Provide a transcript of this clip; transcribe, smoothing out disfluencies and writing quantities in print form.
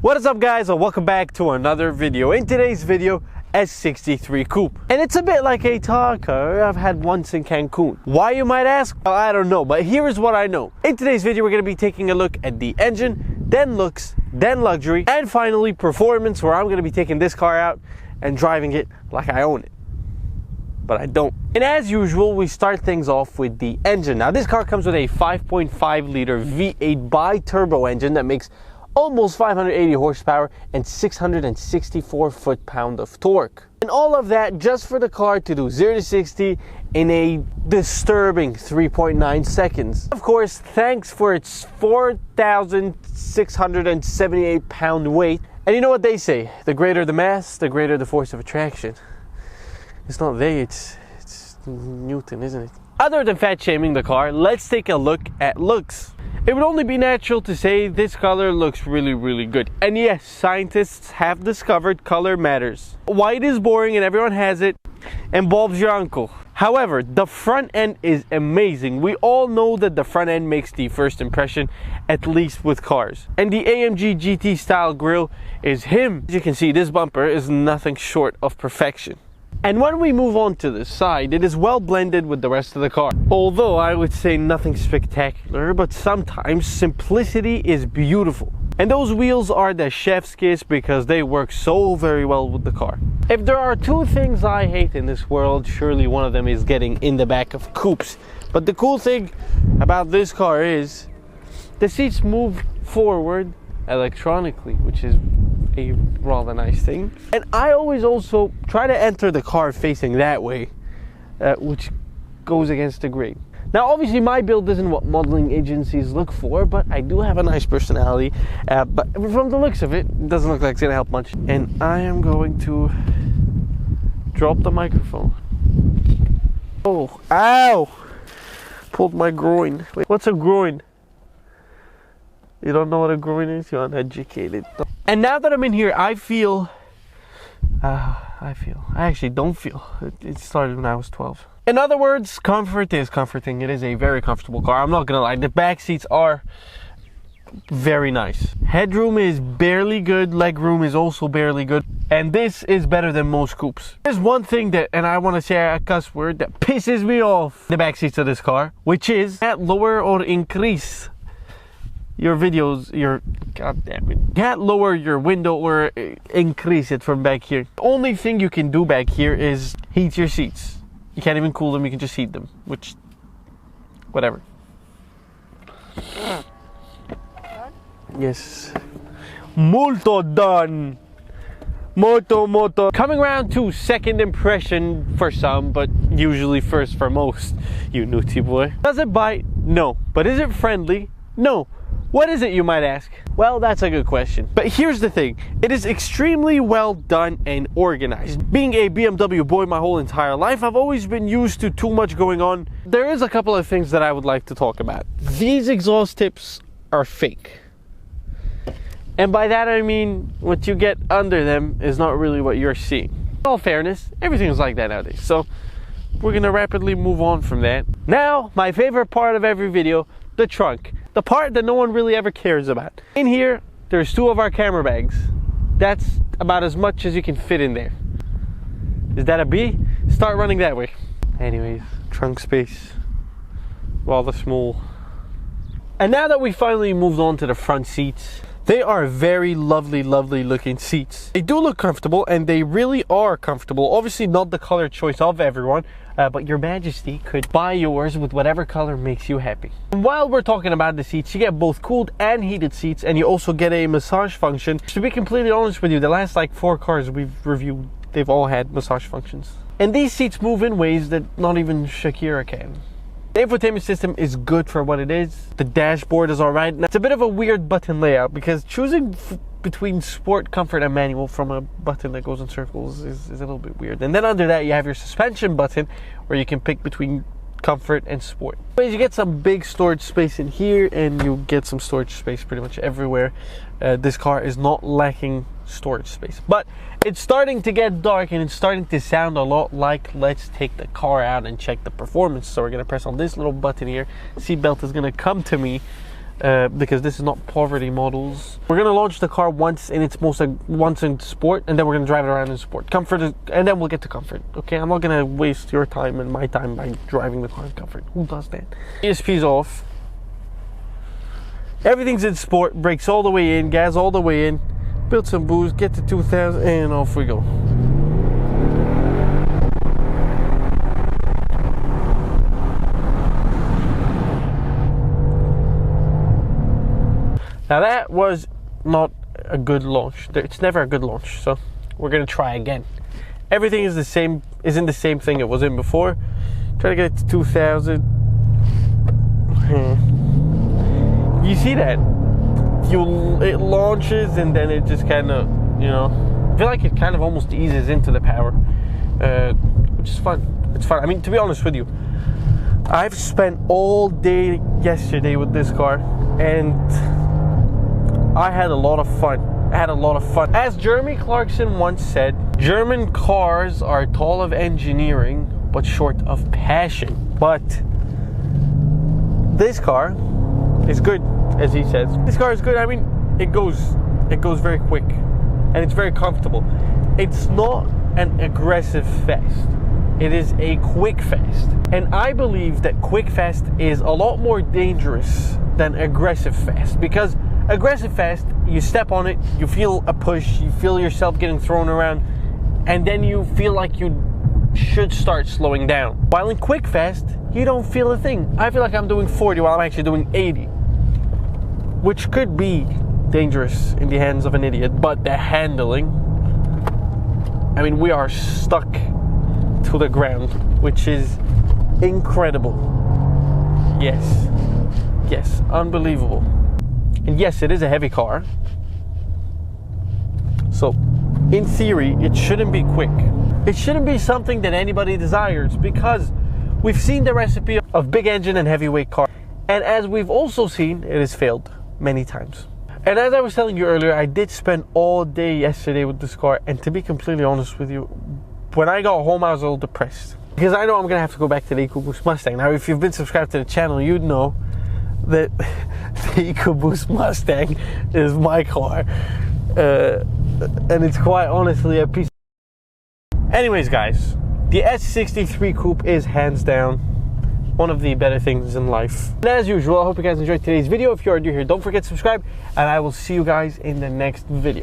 What is up, guys, and welcome back to another video. In today's video, S63 Coupe. And it's a bit like a car I've had once in Cancun. Why, you might ask? Well, I don't know, but here is what I know. In today's video, we're going to be taking a look at the engine, then looks, then luxury, and finally performance, where I'm going to be taking this car out and driving it like I own it. But I don't. And as usual, we start things off with the engine. Now, this car comes with a 5.5 liter V8 biturbo engine that makes almost 580 horsepower and 664 foot-pound of torque. And all of that just for the car to do 0 to 60 in a disturbing 3.9 seconds. Of course, thanks for its 4,678 pound weight. And you know what they say, the greater the mass, the greater the force of attraction. It's not they, it's Newton, isn't it? Other than fat shaming the car, let's take a look at looks. It would only be natural to say this color looks really good. And yes, scientists have discovered color matters. White is boring and everyone has it, and Bob's your uncle. However, the front end is amazing. We all know that the front end makes the first impression, at least with cars. And the AMG GT style grille is him. As you can see, this bumper is nothing short of perfection. And when we move on to the side, it is well blended with the rest of the car. Although I would say nothing spectacular, but sometimes simplicity is beautiful. And those wheels are the chef's kiss because they work so very well with the car. If there are two things I hate in this world, surely one of them is getting in the back of coupes. But the cool thing about this car is the seats move forward electronically, which is a rather nice thing. And I always also try to enter the car facing that way, which goes against the grain. Now obviously my build isn't what modeling agencies look for, but I do have a nice personality, but from the looks of it, it doesn't look like it's gonna help much. And I am going to drop the microphone. Oh, ow! Pulled my groin. Wait, what's a groin? You don't know what a groin is? You're uneducated. And now that I'm in here, I actually don't feel. It started when I was 12. In other words, comfort is comforting. It is a very comfortable car. I'm not gonna lie. The back seats are very nice. Headroom is barely good. Legroom is also barely good. And this is better than most coupes. There's one thing that, and I want to say a cuss word, that pisses me off the back seats of this car, which is that lower or increase your videos, god damn it. Can't lower your window or increase it from back here. The only thing you can do back here is heat your seats. You can't even cool them, you can just heat them, which, whatever. Yes. Molto done. Moto. Coming around to second impression for some, but usually first for most, you nutty boy. Does it bite? No. But is it friendly? No. What is it, you might ask? Well, that's a good question. But here's the thing. It is extremely well done and organized. Being a BMW boy my whole entire life, I've always been used to too much going on. There is a couple of things that I would like to talk about. These exhaust tips are fake. And by that I mean, what you get under them is not really what you're seeing. In all fairness, everything is like that nowadays. So we're gonna rapidly move on from that. Now, my favorite part of every video, the trunk. The part that no one really ever cares about. In here, there's 2 of our camera bags. That's about as much as you can fit in there. Is that a B? Start running that way. Anyways, trunk space, rather small. And now that we finally moved on to the front seats, they are very lovely looking seats. They do look comfortable, and they really are comfortable. Obviously not the color choice of everyone, but your majesty could buy yours with whatever color makes you happy. And while we're talking about the seats, you get both cooled and heated seats, and you also get a massage function. To be completely honest with you, the last like 4 cars we've reviewed, they've all had massage functions. And these seats move in ways that not even Shakira can. The infotainment system is good for what it is. The dashboard is alright. It's a bit of a weird button layout because choosing between sport, comfort and manual from a button that goes in circles is a little bit weird. And then under that you have your suspension button where you can pick between comfort and sport. Anyways, you get some big storage space in here, and you get some storage space pretty much everywhere. This car is not lacking storage space, but it's starting to get dark and it's starting to sound a lot like let's take the car out and check the performance. So we're gonna press on this little button here. Seatbelt is gonna come to me because this is not poverty models. We're gonna launch the car once in its once in sport, and then we're gonna drive it around in sport. Comfort is, and then we'll get to comfort. Okay, I'm not gonna waste your time and my time by driving the car in comfort. Who does that? ESP's off. Everything's in sport. Brakes all the way in, gas all the way in. Build some boost, get to 2,000, and off we go. Now that was not a good launch. It's never a good launch, so we're gonna try again. Everything is the same, isn't the same thing it was in before. Try to get it to 2,000. You see that? It launches and then it just kind of, you know, I feel like it kind of almost eases into the power, which is fun. It's fun. I mean, to be honest with you, I've spent all day yesterday with this car, and I had a lot of fun. As Jeremy Clarkson once said, German cars are tall of engineering, but short of passion. But this car is good, as he says. This car is good. I mean, it goes very quick, and it's very comfortable. It's not an aggressive fast. It is a quick fast. And I believe that quick fast is a lot more dangerous than aggressive fast, because aggressive fast, you step on it, you feel a push, you feel yourself getting thrown around, and then you feel like you should start slowing down. While in quick fast, you don't feel a thing. I feel like I'm doing 40 while I'm actually doing 80, which could be dangerous in the hands of an idiot. But the handling, I mean, we are stuck to the ground, which is incredible. Yes, unbelievable. And yes, it is a heavy car, so in theory it shouldn't be quick. It shouldn't be something that anybody desires, because we've seen the recipe of big engine and heavyweight car, and as we've also seen, it has failed many times. And as I was telling you earlier, I did spend all day yesterday with this car, and to be completely honest with you, when I got home I was a little depressed, because I know I'm gonna have to go back to the EcoBoost Mustang. Now, if you've been subscribed to the channel, you'd know that the EcoBoost Mustang is my car, and it's quite honestly a piece. Anyways, guys, the S63 Coupe is hands down one of the better things in life. And as usual, I hope you guys enjoyed today's video. If you are new here, don't forget to subscribe, and I will see you guys in the next video.